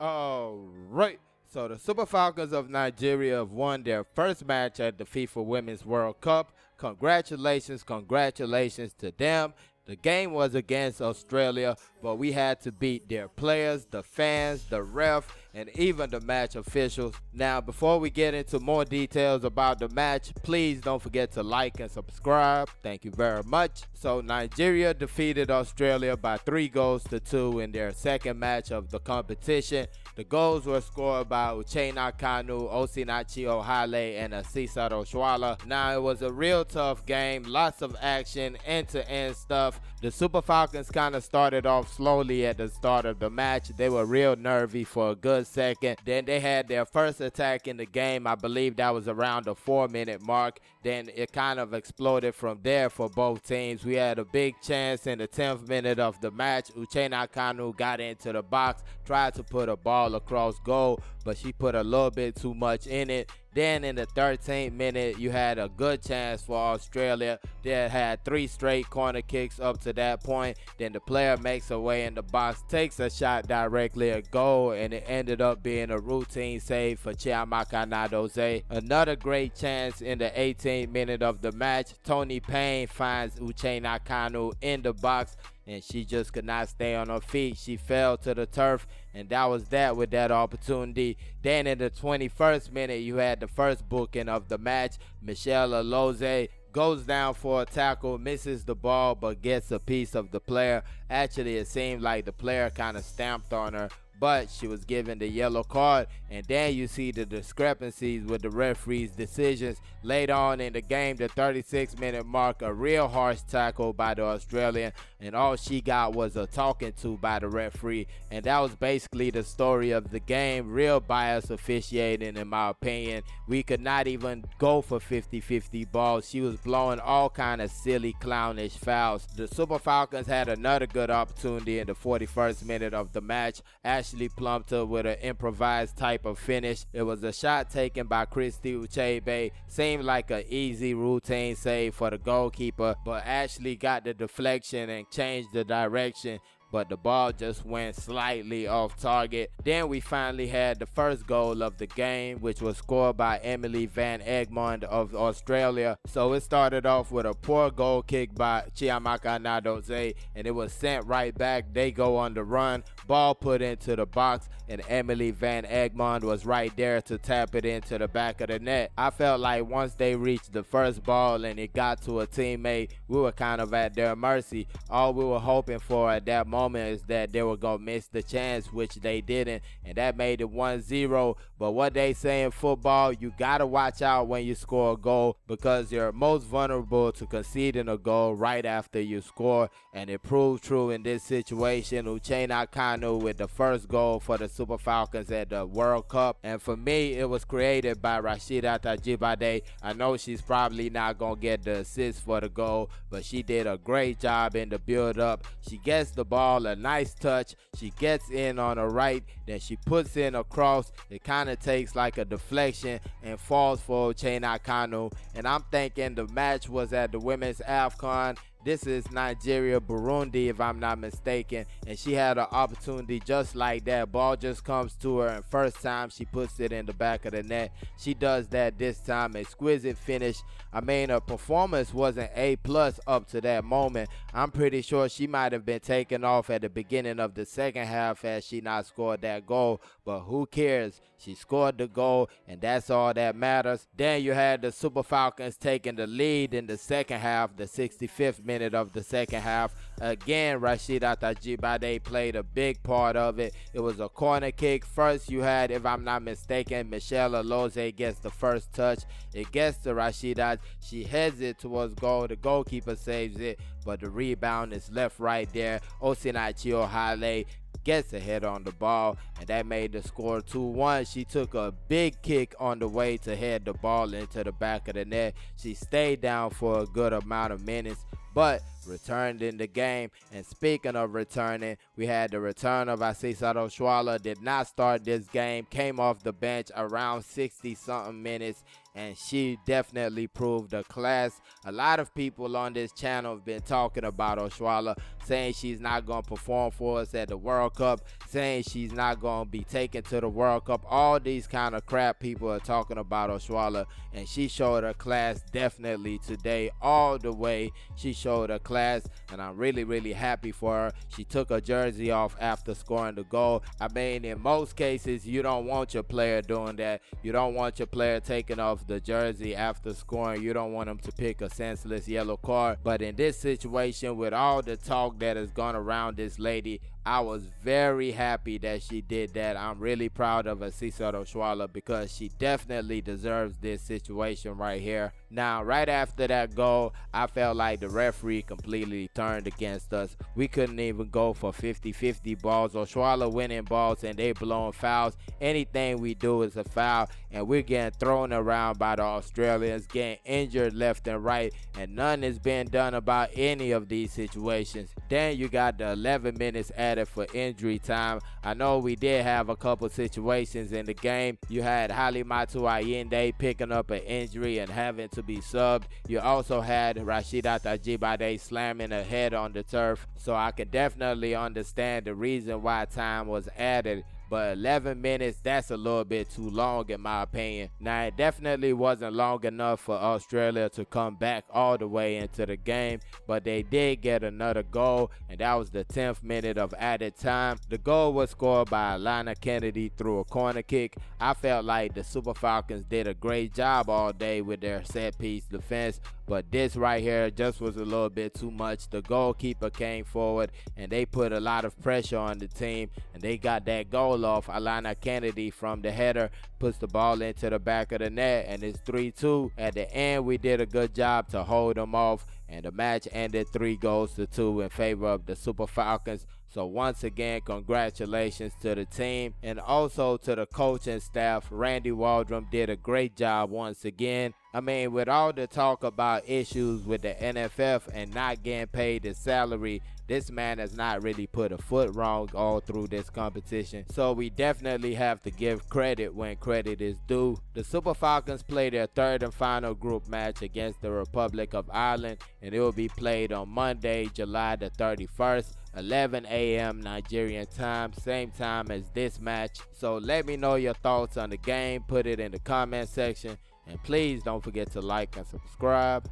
All right. So the Super Falcons of Nigeria have won their first match at the FIFA Women's World Cup. Congratulations, congratulations to them. The game was against Australia, but we had to beat their players, the fans, the ref, and even the match officials. Now, before we get into more details about the match, please don't forget to like and subscribe. Thank you very much. So, Nigeria defeated Australia by 3-2 in their second match of the competition. The goals were scored by Uchenna Kanu, Asisat Oshoala, and Asisat Oshoala. Now, it was a real tough game, lots of action, end-to-end stuff. The Super Falcons kind of started off slowly at the start of the match. They were real nervy for a good second. Then they had their first attack in the game. I believe that was around the 4-minute mark. Then it kind of exploded from there for both teams. We had a big chance in the 10th minute of the match. Uchenna Kanu got into the box, tried to put a ball across goal, but she put a little bit too much in it. Then in the 13th minute, you had a good chance for Australia. They had 3 straight corner kicks up to that point. Then the player makes her way in the box, takes a shot directly at goal, and it ended up being a routine save for Chiamaka Nnadozie. Another great chance in the 18th minute of the match. Toni Payne finds Uchenna Kanu in the box, and she just could not stay on her feet. She fell to the turf, and that was that with that opportunity. Then in the 21st minute, you had the first booking of the match. Michelle Alozie goes down for a tackle, misses the ball, but gets a piece of the player. Actually, it seemed like the player kind of stamped on her, but she was given the yellow card. And then you see the discrepancies with the referee's decisions. Later on in the game, the 36-minute mark, a real harsh tackle by the Australian, and all she got was a talking to by the referee. And that was basically the story of the game. Real bias officiating, in my opinion. We could not even go for 50-50 balls. She was blowing all kind of silly, clownish fouls. The Super Falcons had another good opportunity in the 41st minute of the match. Ashley plumped her with an improvised type of finish. It was a shot taken by Christy Uchebe. Seemed like an easy routine save for the goalkeeper, but Ashley got the deflection and changed the direction, but the ball just went slightly off target. Then we finally had the first goal of the game, which was scored by Emily Van Egmond of Australia. So it started off with a poor goal kick by Chiamaka Nnadozie, and it was sent right back. They go on the run, ball put into the box, and Emily Van Egmond was right there to tap it into the back of the net. I felt like once they reached the first ball and it got to a teammate, we were kind of at their mercy. All we were hoping for at that moment is that they were gonna miss the chance, which they didn't, and that made it 1-0. But what they say in football, you gotta watch out when you score a goal, because you're most vulnerable to conceding a goal right after you score, and it proved true in this situation. Uchenna Kanu with the first goal for the Super Falcons at the World Cup, and for me it was created by Rasheedat Ajibade. I know she's probably not gonna get the assist for the goal, but she did a great job in the build up. She gets the ball, a nice touch, she gets in on her right, then she puts in a cross. It kind of takes like a deflection and falls for Uchenna Kanu. And I'm thinking the match was at the Women's AFCON. This is Nigeria, Burundi, if I'm not mistaken, and she had an opportunity just like that. Ball just comes to her, and first time she puts it in the back of the net. She does that this time. Exquisite finish. I mean, her performance wasn't A+ up to that moment. I'm pretty sure she might have been taken off at the beginning of the second half had she not scored that goal, but who cares? She scored the goal, and that's all that matters. Then you had the Super Falcons taking the lead in the second half, the 65th minute of the second half. Again, Rasheedat Ajibade played a big part of it. It was a corner kick. First you had, if I'm not mistaken, Michelle Alozie gets the first touch. It gets to Rasheedat. She heads it towards goal. The goalkeeper saves it, but the rebound is left right there. Asisat Oshoala gets a head on the ball, and that made the score 2-1. She took a big kick on the way to head the ball into the back of the net. She stayed down for a good amount of minutes, but returned in the game. And speaking of returning, we had the return of Asisat Oshoala. Did not start this game, came off the bench around 60-something minutes, and she definitely proved a class. A lot of people on this channel have been talking about Oshoala, saying she's not going to perform for us at the World Cup, saying she's not going to be taken to the World Cup. All these kind of crap people are talking about Oshoala, and she showed her class definitely today. All the way she showed her class, and I'm really happy for her. She took her jersey off after scoring the goal. I mean, in most cases, you don't want your player doing that. You don't want your player taking off the jersey after scoring. You don't want them to pick a senseless yellow card. But in this situation, with all the talk that has gone around this lady, I was very happy that she did that. I'm really proud of Asisat Oshoala because she definitely deserves this situation right here. Now, right after that goal, I felt like the referee completely turned against us. We couldn't even go for 50-50 balls. Oshoala winning balls and they blowing fouls. Anything we do is a foul, and we're getting thrown around by the Australians, getting injured left and right, and none is being done about any of these situations. Then you got the 11 minutes added for injury time. I know we did have a couple situations in the game. You had Halimatu Ayinde picking up an injury and having to be subbed. You also had Rasheedat Ajibade slamming her head on the turf. So I can definitely understand the reason why time was added. But 11 minutes, that's a little bit too long in my opinion. Now, it definitely wasn't long enough for Australia to come back all the way into the game, but they did get another goal, and that was the 10th minute of added time. The goal was scored by Alana Kennedy through a corner kick. I felt like the Super Falcons did a great job all day with their set-piece defense, but this right here just was a little bit too much. The goalkeeper came forward, and they put a lot of pressure on the team, and they got that goal off. Alana Kennedy from the header puts the ball into the back of the net, and it's 3-2. At the end, we did a good job to hold them off, and the match ended 3-2 in favor of the Super Falcons. So once again, congratulations to the team and also to the coaching staff. Randy Waldrum did a great job once again. I mean, with all the talk about issues with the NFF and not getting paid the salary, this man has not really put a foot wrong all through this competition. So we definitely have to give credit when credit is due. The Super Falcons play their third and final group match against the Republic of Ireland, and it will be played on Monday, July the 31st. 11 a.m. Nigerian time, same time as this match. So let me know your thoughts on the game. Put it in the comment section, and please don't forget to like and subscribe.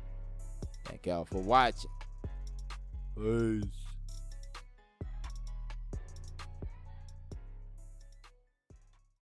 Thank y'all for watching. Peace.